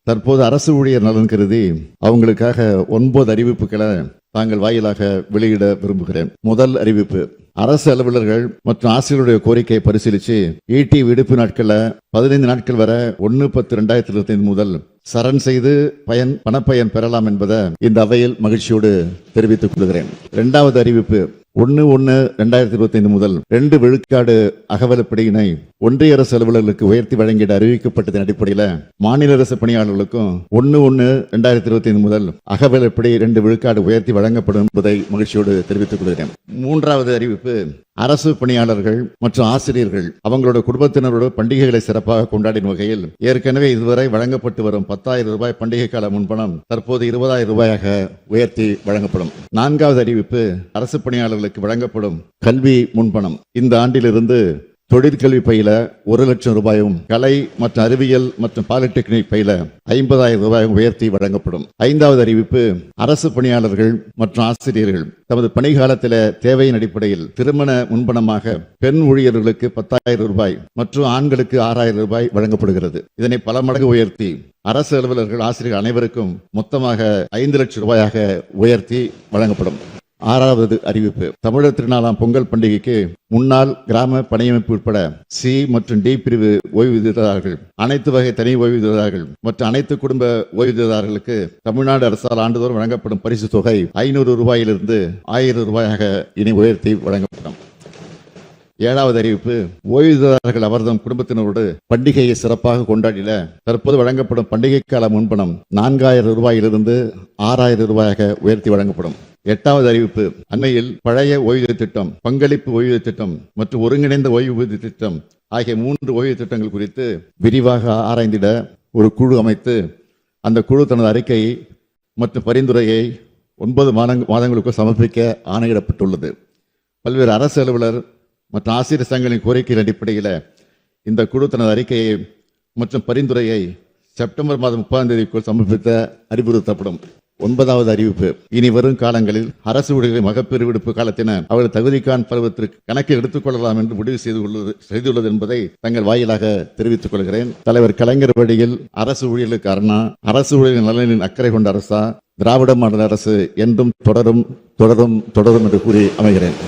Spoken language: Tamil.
தற்போது அரசு ஊழியர் நலன் கருதி அவங்களுக்காக 9 அறிவிப்புகளை தாங்கள் வாயிலாக வெளியிட விரும்புகிறேன். முதல் அறிவிப்பு: அரசு அலுவலர்கள் மற்றும் ஆசிரியருடைய கோரிக்கையை பரிசீலித்து ஈட்டி விடுப்பு நாட்கள்ல 15 நாட்கள் வரை 1/10/2025 முதல் சரண் செய்து பணப்பயன் பெறலாம் என்பதை இந்த அவையில் மகிழ்ச்சியோடு தெரிவித்துக் கொள்கிறேன். இரண்டாவது அறிவிப்பு: 1/1/2025 முதல் 2 விழுக்காடு அகவலப்படியினை ஒன்றிய அரசு அலுவலர்களுக்கு உயர்த்தி வழங்கிட அறிவிக்கப்பட்டதன் அடிப்படையில் மாநில அரசு பணியாளர்களுக்கும் 1/1/2025 முதல் அகவலப்படி 2 விழுக்காடு உயர்த்தி வழங்கப்படும் என்பதை மகிழ்ச்சியோடு தெரிவித்துக் கொள்கிறேன். மூன்றாவது அறிவிப்பு: அரசு பணியாளர்கள் மற்றும் ஆசிரியர்கள் அவங்களோட குடும்பத்தினரோட பண்டிகைகளை சிறப்பாக கொண்டாடின வகையில் ஏற்கனவே இதுவரை வழங்கப்பட்டு வரும் 10,000 ரூபாய் பண்டிகை கால முன்பணம் தற்போது 20,000 ரூபாயாக உயர்த்தி வழங்கப்படும். நான்காவது அறிவிப்பு: அரசு பணியாளர்களுக்கு வழங்கப்படும் கல்வி முன்பணம் இந்த ஆண்டிலிருந்து தொழிற்கல்வி பயில 1,00,000 ரூபாயும், கலை மற்றும் அறிவியல் மற்றும் பாலிடெக்னிக் பயில 50,000 ரூபாயும் உயர்த்தி வழங்கப்படும். ஐந்தாவது அறிவிப்பு: அரசு பணியாளர்கள் மற்றும் ஆசிரியர்கள் தமது பணிகாலத்தில் தேவையின் அடிப்படையில் திருமண முன்பணமாக பெண் ஊழியர்களுக்கு 10,000 ரூபாய் மற்றும் ஆண்களுக்கு 6,000 ரூபாய் வழங்கப்படுகிறது. இதனை பல மடங்கு உயர்த்தி அரசு அலுவலர்கள் ஆசிரியர்கள் அனைவருக்கும் மொத்தமாக 5,00,000 ரூபாயாக உயர்த்தி வழங்கப்படும். ஆறாவது அறிவிப்பு: தமிழர் திருநாளாம் பொங்கல் பண்டிகைக்கு முன்னாள் கிராம பணியமைப்பு உட்பட சி மற்றும் டி பிரிவு ஓய்வூதியதாரர்கள், அனைத்து வகை தனி ஓய்வூதியதாரர்கள் மற்றும் அனைத்து குடும்ப ஓய்வூதியதாரர்களுக்கு தமிழ்நாடு அரசால் ஆண்டுதோறும் வழங்கப்படும் பரிசு தொகை 500 ரூபாயிலிருந்து 1000 ரூபாயாக இனி உயர்த்தி வழங்கப்படும். ஏழாவது அறிவிப்பு: ஓய்வூதியதாரர்கள் அவர்தம் குடும்பத்தினரோடு பண்டிகையை சிறப்பாக கொண்டாடிட தற்போது வழங்கப்படும் பண்டிகை கால முன்பணம் 4,000 ரூபாயிலிருந்து 6,000 ரூபாயாக உயர்த்தி வழங்கப்படும். எட்டாவது அறிவிப்பு: அண்மையில் பழைய ஓய்வூதிய திட்டம், பங்களிப்பு ஓய்வூதிய திட்டம் மற்றும் ஒருங்கிணைந்த ஓய்வூதிய திட்டம் ஆகிய 3 ஓய்வூதிய திட்டங்கள் குறித்து விரிவாக ஆராய்ந்திட ஒரு குழு அமைத்து அந்த குழு தனது அறிக்கை மற்றும் பரிந்துரையை 9 மாதங்களுக்குள் சமர்ப்பிக்க ஆணையிடப்பட்டுள்ளது. பல்வேறு அரசு அலுவலர் மற்றும் ஆசிரியர் சங்கங்களின் கோரிக்கையின் அடிப்படையில் இந்த குழு தனது அறிக்கையை மற்றும் பரிந்துரையை செப்டம்பர் மாதம் 30ஆம் தேதிக்குள் சமர்ப்பித்த அறிவுறுத்தப்படும். 9வது அறிவிப்பு: இனி வரும் காலங்களில் அரசு ஊழியர்களை மகப்பேறு விடுப்பு காலத்தினர் அவர்கள் தகுதிக்கான பருவத்திற்கு கணக்கில் எடுத்துக் கொள்ளலாம் என்று முடிவு செய்துள்ளது என்பதை தங்கள் வாயிலாக தெரிவித்துக் கொள்கிறேன். தலைவர் கலைஞர் வழியில் அரசு ஊழியர்களுக்கு அரணா, அரசு ஊழியர்கள் நலனின் அக்கறை கொண்ட அரசா திராவிட மாடல் அரசு என்றும் தொடரும் தொடரும் தொடரும் என்று கூறி அமைகிறேன்.